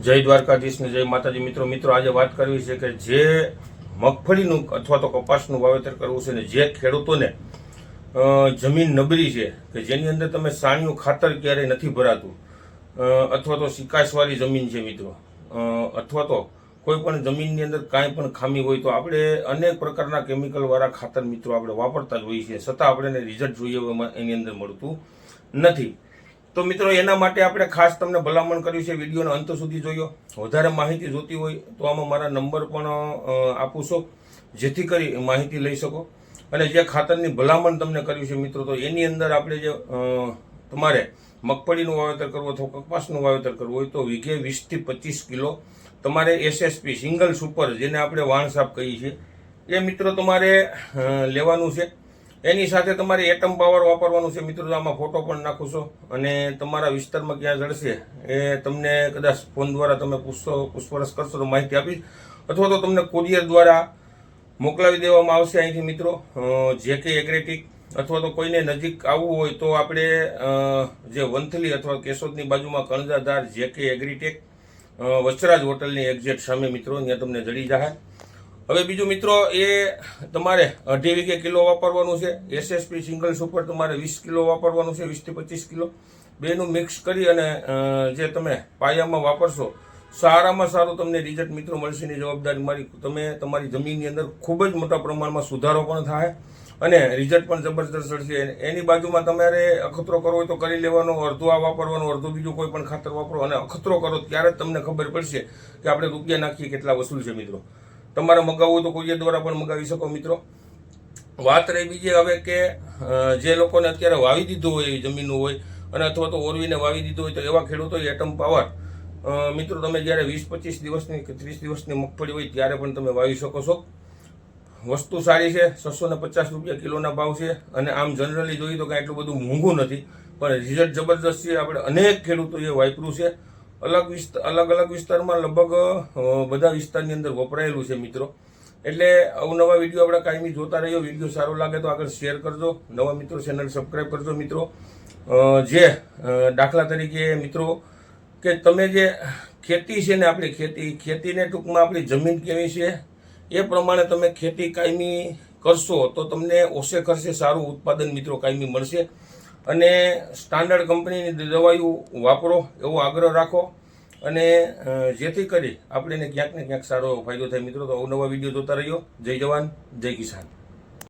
જય દ્વારકાધીશ ને જય માતાજી મિત્રો આજે વાત કરવી છે કે જે મગફળીનું અથવા તો કપાસનું વાવેતર કરવું છે ને જે ખેડૂતોને જમીન નબળી છે કે જેની અંદર તમે સાણિયું ખાતર ક્યારેય નથી ભરાતું અથવા તો સિકાસવાળી જમીન છે મિત્રો અથવા તો કોઈ પણ જમીનની અંદર કાંઈ પણ ખામી હોય તો આપણે અનેક પ્રકારના કેમિકલવાળા ખાતર મિત્રો આપણે વાપરતા જ હોઈએ છીએ, છતાં આપણે રિઝલ્ટ જોઈએ એની અંદર મળતું નથી. તો મિત્રો એના માટે આપણે ખાસ તમને ભલામણ કર્યું છે, વિડીયોનો અંત સુધી જોયો. વધારે માહિતી જોતી હોય તો આમાં મારા નંબર પણ આપું છું, જેથી કરી માહિતી લઈ શકો. અને જે ખાતરની ભલામણ તમને કર્યું છે મિત્રો, તો એની અંદર આપણે જે તમારે મગફળીનું વાવેતર કરવું અથવા કપાસનું વાવેતર કરવું હોય તો વીઘે 20 થી 25 કિલો તમારે SSP સિંગલ સુપર, જેને આપણે વાણસાપ કહીએ છીએ, એ મિત્રો તમારે લેવાનું છે. એની સાથે તમારે એટમ પાવર વાપરવાનું છે મિત્રો. આમાં ફોટો પણ નાખું છો અને તમારા વિસ્તારમાં ક્યાં જળશે એ તમને કદાચ ફોન દ્વારા તમે પૂછપરછ કરશો તો માહિતી આપીશ, અથવા તો તમને કુરિયર દ્વારા મોકલાવી દેવામાં આવશે અહીંથી મિત્રો. JK એગ્રેટિક અથવા તો કોઈને નજીક આવવું હોય તો આપણે જે વંથલી અથવા કેશોદની બાજુમાં કણજાધાર JK એગ્રીટેક વચરાજ હોટલની એક્ઝેક્ટ સામે મિત્રો, ત્યાં તમને જડી જાય. હવે બીજું મિત્રો, એ તમારે 2.5 વીઘે કિલો વાપરવાનું છે. SSP સિંગલ સુપર તમારે 20 કિલો વાપરવાનું છે, 20 થી 25 કિલો બેનું મિક્સ કરી અને જે તમે પાયામાં વાપરશો, સારામાં સારું તમને રિઝલ્ટ મિત્રો મળશે. એની જવાબદારી મારી. તમે તમારી જમીનની અંદર ખૂબ જ મોટા પ્રમાણમાં સુધારો પણ થાય અને રિઝલ્ટ પણ જબરદસ્ત મળશે. એની બાજુમાં તમારે અખતરો કરવો હોય તો કરી લેવાનો, અડધું આ વાપરવાનું, અડધું બીજું કોઈ પણ ખાતર વાપરો અને અખતરો કરો ત્યારે જ તમને ખબર પડશે કે આપણે રૂપિયા નાખીએ કેટલા વસૂલ છે મિત્રો. તમારે મગાવવું હોય તો કુરિયર દ્વારા પણ મગાવી શકો મિત્રો. વાત રહી બીજી હવે કે જે લોકોને અત્યારે વાવી દીધું હોય એવી જમીનો હોય અને અથવા તો ઓરવીને વાવી દીધું હોય તો એવા ખેડૂતોએ એટમ પાવર મિત્રો તમે જ્યારે 20-25 દિવસની કે 30 દિવસની મગફળી હોય ત્યારે પણ તમે વાવી શકો છો. વસ્તુ સારી છે, 650 રૂપિયા કિલોના ભાવ છે અને આમ જનરલી જોઈએ તો કાંઈ એટલું બધું મોંઘું નથી, પણ રિઝલ્ટ જબરદસ્ત છે. આપણે અનેક ખેડૂતોએ વાપર્યું છે. અલગ અલગ વિસ્તારમાં લગભગ બધા વિસ્તારની અંદર વપરાયેલું છે મિત્રો. એટલે અવનવા વિડીયો આપણે કાયમી જોતા રહીએ. વિડીયો સારો લાગે તો આગળ શેર કરજો. નવા મિત્રો ચેનલ સબસ્ક્રાઈબ કરજો મિત્રો. જે દાખલા તરીકે મિત્રો કે તમે જે ખેતી છે ને, આપણી ખેતીને ટૂંકમાં આપણી જમીન કેવી છે એ પ્રમાણે તમે ખેતી કાયમી કરશો તો તમને ઓછે ખર્ચે સારું ઉત્પાદન મિત્રો કાયમી મળશે. અને સ્ટાન્ડર્ડ કંપનીની દવાઈઓ વાપરો એવો આગ્રહ રાખો અને જેથી કરી આપણે ક્યાંક ને ક્યાંક સારો ફાયદો થાય મિત્રો. તો અવનવા વિડીયો જોતા રહ્યો. જય જવાન જય કિસાન.